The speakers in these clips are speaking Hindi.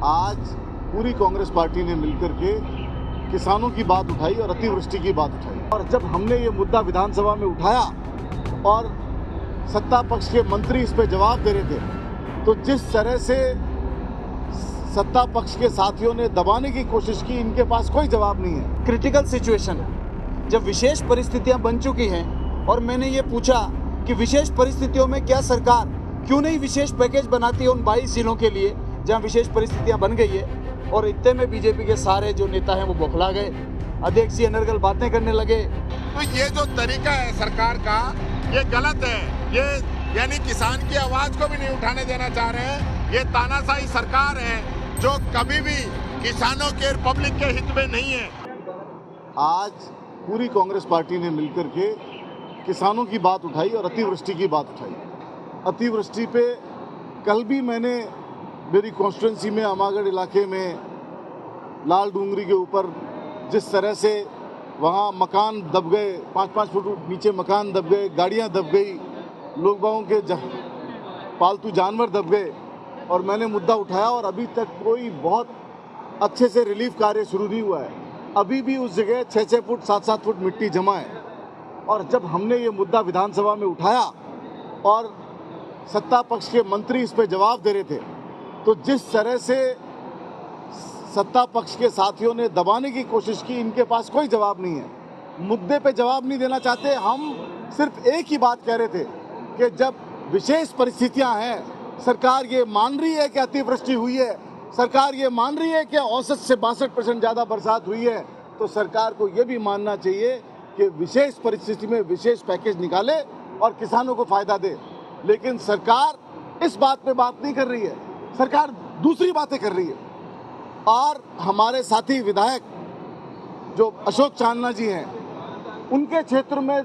आज पूरी कांग्रेस पार्टी ने मिलकर के किसानों की बात उठाई और अतिवृष्टि की बात उठाई। और जब हमने ये मुद्दा विधानसभा में उठाया और सत्ता पक्ष के मंत्री इस पे जवाब दे रहे थे, तो जिस तरह से सत्ता पक्ष के साथियों ने दबाने की कोशिश की, इनके पास कोई जवाब नहीं है। क्रिटिकल सिचुएशन, जब विशेष परिस्थितियां बन चुकी हैं और मैंने ये पूछा कि विशेष परिस्थितियों में क्या सरकार क्यों नहीं विशेष पैकेज बनाती है उन 22 जिलों के लिए जहां विशेष परिस्थितियां बन गई है, और इतने में बीजेपी के सारे जो नेता हैं वो बौखला गए, अध्यक्ष जी अनर्गल बातें करने लगे। तो ये जो तरीका है सरकार का, ये गलत है। ये यानी किसान की आवाज को भी नहीं उठाने देना चाह रहे हैं। ये तानाशाही सरकार है जो कभी भी किसानों के, पब्लिक के हित में नहीं है। आज पूरी कांग्रेस पार्टी ने मिलकर के किसानों की बात उठाई और अतिवृष्टि की बात उठाई। अतिवृष्टि पे कल भी मैंने मेरी कॉन्स्टिट्यूंसी में अमागढ़ इलाके में लाल डूंगरी के ऊपर जिस तरह से वहाँ मकान दब गए, 5-5 फुट नीचे मकान दब गए, गाड़ियाँ दब गई, लोगों के पालतू जानवर दब गए, और मैंने मुद्दा उठाया और अभी तक कोई बहुत अच्छे से रिलीफ कार्य शुरू नहीं हुआ है। अभी भी उस जगह 6-6 फुट 7-7 फुट मिट्टी जमा है। और जब हमने ये मुद्दा विधानसभा में उठाया और सत्ता पक्ष के मंत्री इस पे जवाब दे रहे थे, तो जिस तरह से सत्ता पक्ष के साथियों ने दबाने की कोशिश की, इनके पास कोई जवाब नहीं है। मुद्दे पे जवाब नहीं देना चाहते। हम सिर्फ एक ही बात कह रहे थे कि जब विशेष परिस्थितियां हैं, सरकार ये मान रही है कि अतिवृष्टि हुई है, सरकार ये मान रही है कि औसत से 62% ज़्यादा बरसात हुई है, तो सरकार को ये भी मानना चाहिए कि विशेष परिस्थिति में विशेष पैकेज निकाले और किसानों को फायदा दे। लेकिन सरकार इस बात पे बात नहीं कर रही है, सरकार दूसरी बातें कर रही है। और हमारे साथी विधायक जो अशोक चांदना जी हैं, उनके क्षेत्र में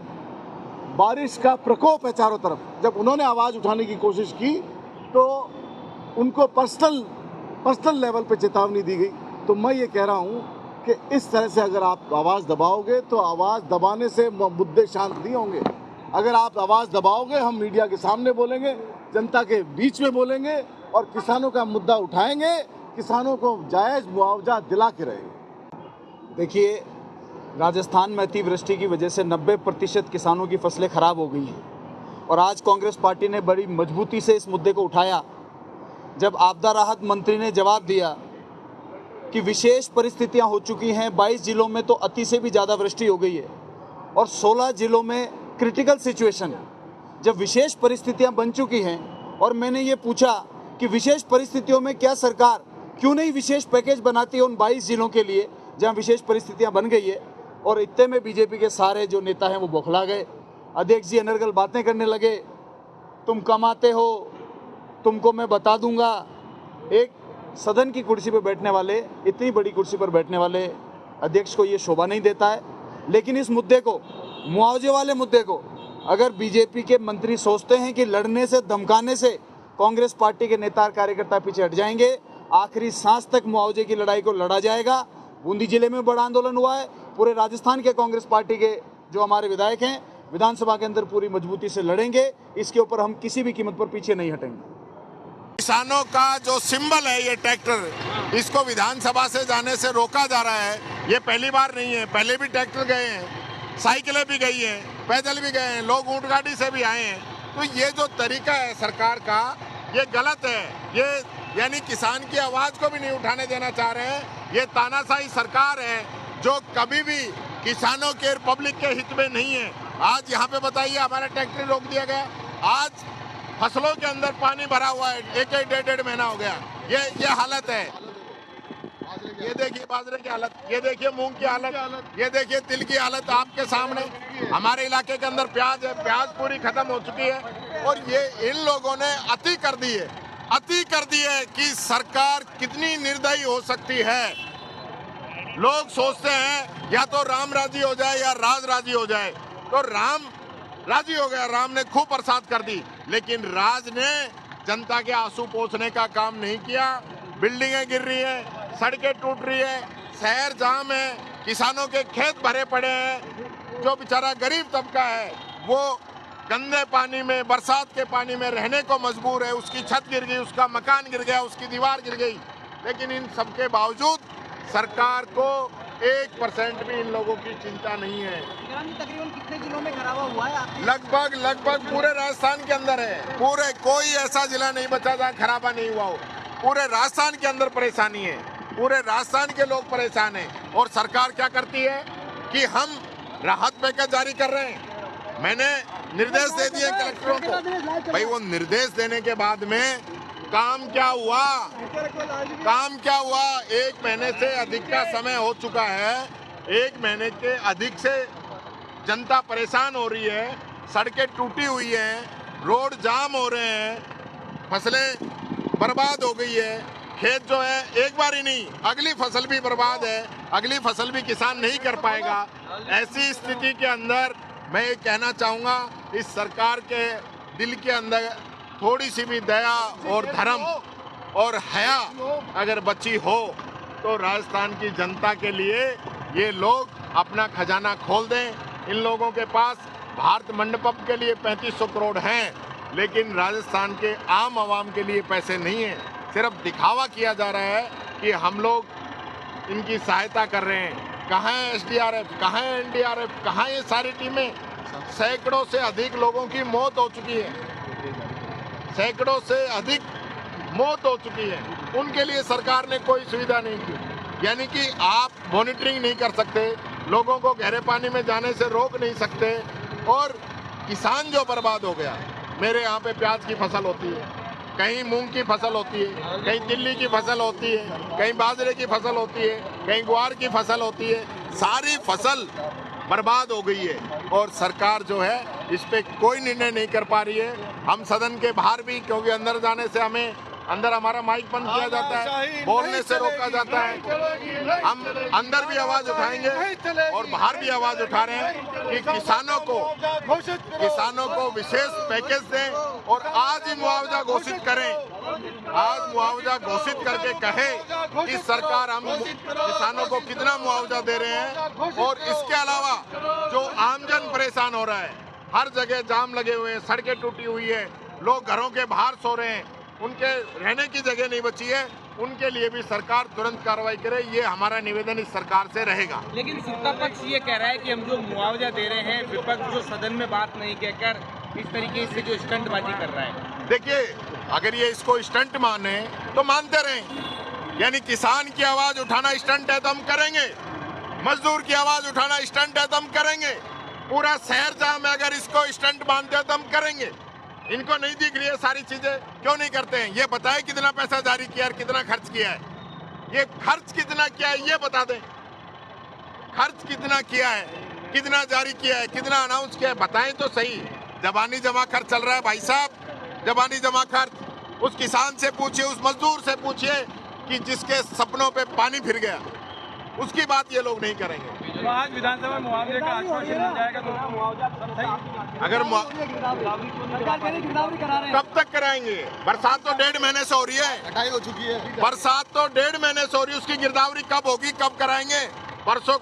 बारिश का प्रकोप है चारों तरफ। जब उन्होंने आवाज़ उठाने की कोशिश की तो उनको पर्सनल लेवल पे चेतावनी दी गई। तो मैं ये कह रहा हूँ कि इस तरह से अगर आप आवाज़ दबाओगे तो आवाज़ दबाने से मुद्दे शांत नहीं होंगे। अगर आप आवाज़ दबाओगे, हम मीडिया के सामने बोलेंगे, जनता के बीच में बोलेंगे और किसानों का मुद्दा उठाएंगे, किसानों को जायज़ मुआवजा दिला के रहेंगे। देखिए, राजस्थान में अतिवृष्टि की वजह से 90% किसानों की फसलें खराब हो गई हैं और आज कांग्रेस पार्टी ने बड़ी मजबूती से इस मुद्दे को उठाया। जब आपदा राहत मंत्री ने जवाब दिया कि विशेष परिस्थितियां हो चुकी हैं, 22 जिलों में तो अति से भी ज़्यादा वृष्टि हो गई है और 16 जिलों में क्रिटिकल सिचुएशन, जब विशेष परिस्थितियां बन चुकी हैं और मैंने ये पूछा कि विशेष परिस्थितियों में क्या सरकार क्यों नहीं विशेष पैकेज बनाती है उन 22 जिलों के लिए जहां विशेष परिस्थितियां बन गई है, और इतने में बीजेपी के सारे जो नेता हैं वो बौखला गए, अध्यक्ष जी अनर्गल बातें करने लगे। तुम कमाते हो, तुमको मैं बता दूंगा। एक सदन की कुर्सी पर बैठने वाले, इतनी बड़ी कुर्सी पर बैठने वाले अध्यक्ष को ये शोभा नहीं देता है। लेकिन इस मुद्दे को, मुआवजे वाले मुद्दे को, अगर बीजेपी के मंत्री सोचते हैं कि लड़ने से, धमकाने से कांग्रेस पार्टी के नेता और कार्यकर्ता पीछे हट जाएंगे, आखिरी सांस तक मुआवजे की लड़ाई को लड़ा जाएगा। बूंदी जिले में बड़ा आंदोलन हुआ है। पूरे राजस्थान के कांग्रेस पार्टी के जो हमारे विधायक हैं विधानसभा के अंदर पूरी मजबूती से लड़ेंगे। इसके ऊपर हम किसी भी कीमत पर पीछे नहीं हटेंगे। किसानों का जो सिंबल है ये ट्रैक्टर, इसको विधानसभा से जाने से रोका जा रहा है। ये पहली बार नहीं है, पहले भी ट्रैक्टर गए हैं, साइकिलें भी गई हैं, पैदल भी गए हैं, लोग ऊंट गाड़ी से भी आए हैं। तो ये जो तरीका है सरकार का, ये गलत है। ये यानी किसान की आवाज को भी नहीं उठाने देना चाह रहे हैं। ये तानाशाही सरकार है जो कभी भी किसानों के, पब्लिक के हित में नहीं है। आज यहाँ पे बताइए, हमारा ट्रैक्टर रोक दिया गया। आज फसलों के अंदर पानी भरा हुआ है, एक 1.5 महीना हो गया। ये हालत है। ये देखिए बाजरे की हालत, ये देखिए मूंग की हालत, ये देखिए तिल की हालत आपके सामने। हमारे इलाके के अंदर प्याज है, प्याज पूरी खत्म हो चुकी है। और ये इन लोगों ने अति कर दी है कि सरकार कितनी निर्दयी हो सकती है। लोग सोचते हैं या तो राम राजी हो जाए या राज राजी हो जाए। तो राम राजी हो गया, राम ने खूब बरसात कर दी, लेकिन राज ने जनता के आंसू पोंछने का काम नहीं किया। बिल्डिंगें गिर रही है, सड़कें टूट रही है, शहर जाम है, किसानों के खेत भरे पड़े हैं। जो बेचारा गरीब तबका है वो गंदे पानी में, बरसात के पानी में रहने को मजबूर है। उसकी छत गिर गई, उसका मकान गिर गया, उसकी दीवार गिर गई। लेकिन इन सबके बावजूद सरकार को 1% भी इन लोगों की चिंता नहीं है। तकरीबन कितने जिलों में खराबा हुआ है? लगभग पूरे राजस्थान के अंदर है। पूरे कोई ऐसा जिला नहीं बचा जहाँ खराबा नहीं हुआ हो। पूरे राजस्थान के अंदर परेशानी है, पूरे राजस्थान के लोग परेशान हैं। और सरकार क्या करती है कि हम राहत पैकेज जारी कर रहे हैं। मैंने निर्देश दे दिए कलेक्टरों को। भाई वो निर्देश देने के बाद में काम क्या हुआ? काम क्या हुआ? 1 महीने से अधिक का समय हो चुका है। 1 महीने के अधिक से जनता परेशान हो रही है, सड़कें टूटी हुई हैं, रोड जाम हो रहे हैं, फसलें बर्बाद हो गई है। खेत जो है एक बार ही नहीं, अगली फसल भी बर्बाद है, अगली फसल भी किसान नहीं कर पाएगा। ऐसी स्थिति के अंदर मैं ये कहना चाहूँगा, इस सरकार के दिल के अंदर थोड़ी सी भी दया और धर्म और हया अगर बची हो तो राजस्थान की जनता के लिए ये लोग अपना खजाना खोल दें। इन लोगों के पास भारत मंडपम के लिए 3500 करोड़ हैं, लेकिन राजस्थान के आम आवाम के लिए पैसे नहीं हैं। सिर्फ दिखावा किया जा रहा है कि हम लोग इनकी सहायता कर रहे हैं। कहाँ है SDRF, कहाँ है NDRF, कहाँ ये सारी टीमें? सैकड़ों से अधिक लोगों की मौत हो चुकी है, सैकड़ों से अधिक मौत हो चुकी है। उनके लिए सरकार ने कोई सुविधा नहीं की। यानी कि आप मॉनिटरिंग नहीं कर सकते, लोगों को गहरे पानी में जाने से रोक नहीं सकते। और किसान जो बर्बाद हो गया, मेरे यहाँ पे प्याज की फसल होती है, कहीं मूंग की फसल होती है, कहीं तिल्ली की फसल होती है, कहीं बाजरे की फसल होती है, कहीं ग्वार की फसल होती है। सारी फसल बर्बाद हो गई है और सरकार जो है इस पे कोई निर्णय नहीं कर पा रही है। हम सदन के बाहर भी, क्योंकि अंदर जाने से अंदर हमारा माइक बंद किया जाता है, बोलने से रोका जाता है। हम अंदर भी आवाज उठाएंगे और बाहर भी आवाज उठा रहे हैं कि किसानों को विशेष पैकेज दें और आज ही मुआवजा घोषित करें। आज मुआवजा घोषित करके कहे कि सरकार हम किसानों को कितना मुआवजा दे रहे हैं। और इसके अलावा जो आमजन परेशान हो रहा है, हर जगह जाम लगे हुए हैं, सड़कें टूटी हुई है, लोग घरों के बाहर सो रहे हैं, उनके रहने की जगह नहीं बची है, उनके लिए भी सरकार तुरंत कार्रवाई करे। ये हमारा निवेदन इस सरकार से रहेगा। लेकिन सत्ता पक्ष ये कह रहा है कि हम जो मुआवजा दे रहे हैं, विपक्ष जो सदन में बात नहीं कहकर इस तरीके से जो स्टंटबाजी कर रहा है। देखिए, अगर ये इसको स्टंट माने तो मानते रहें। यानी किसान की आवाज उठाना स्टंट है तो हम करेंगे, मजदूर की आवाज उठाना स्टंट है तो हम करेंगे, पूरा शहर जाम है अगर इसको स्टंट मानते हैं तो हम करेंगे। इनको नहीं दिख रही है सारी चीजें, क्यों नहीं करते हैं? ये बताएं कितना पैसा जारी किया है, कितना खर्च किया है। ये खर्च कितना किया है ये बता दें। खर्च कितना किया है, कितना जारी किया है, कितना अनाउंस किया है, बताएं तो सही। जबानी जमा खर्च चल रहा है भाई साहब, जबानी जमा खर्च। उस किसान से पूछिए, उस मजदूर से पूछिए कि जिसके सपनों पे पानी फिर गया, उसकी बात ये लोग नहीं करेंगे। तो आज विधानसभा में मुआवजे का आश्वासन मिल जाएगा तो अगर कब तक कराएंगे? बरसात तो 1.5 महीने से हो रही है, कटाई हो चुकी है। बरसात तो 1.5 महीने से हो रही है, उसकी गिरदावरी कब होगी, कब कराएंगे? परसों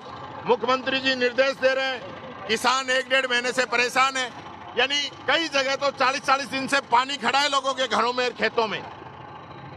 मुख्यमंत्री जी निर्देश दे रहे हैं, किसान 1-1.5 महीने से परेशान है। यानी कई जगह तो 40-40 दिन से पानी खड़ा है लोगों के घरों में, खेतों में,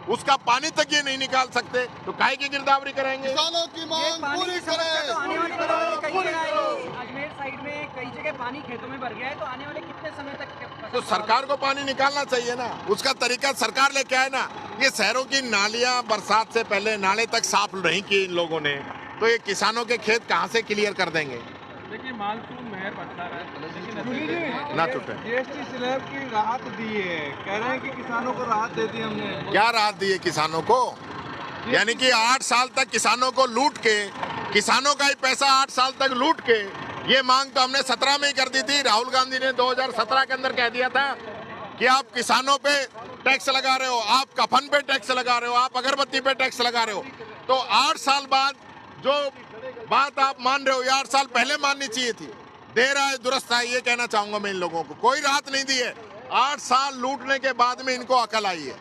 उसका पानी तक ये नहीं निकाल सकते, तो काहे की गिरदावरी करेंगे? किसानों की मांग पूरी करें। तो आने वाले दिनों में कई जगह अजमेर साइड में कई जगह पानी खेतों में भर गया है, तो आने वाले कितने समय तक? तो सरकार को पानी निकालना चाहिए ना, उसका तरीका सरकार लेके आए ना। ये शहरों की नालियां बरसात से पहले नाले तक साफ नहीं की इन लोगों ने, तो ये किसानों के खेत कहाँ से क्लियर कर देंगे? देखिए, मानसून मेहर बरसा रहा है, ना टूटे। GST स्लैब की राहत दी है, कह रहे हैं कि किसानों को राहत दे दी हमने। क्या राहत दी है किसानों को? यानी कि 8 साल तक किसानों को लूट के, किसानों का ही पैसा 8 साल तक लूट के, ये मांग तो हमने 17 में ही कर दी थी। राहुल गांधी ने 2017 के अंदर कह दिया था कि आप किसानों पे टैक्स लगा रहे हो, आप कफन पे टैक्स लगा रहे हो, आप अगरबत्ती पे टैक्स लगा रहे हो। तो 8 साल बाद जो बात आप मान रहे हो, ये 8 साल पहले माननी चाहिए थी। देर आए दुरुस्त आए, ये कहना चाहूंगा मैं इन लोगों को। कोई राहत नहीं दी है, 8 साल लूटने के बाद में इनको अकल आई है।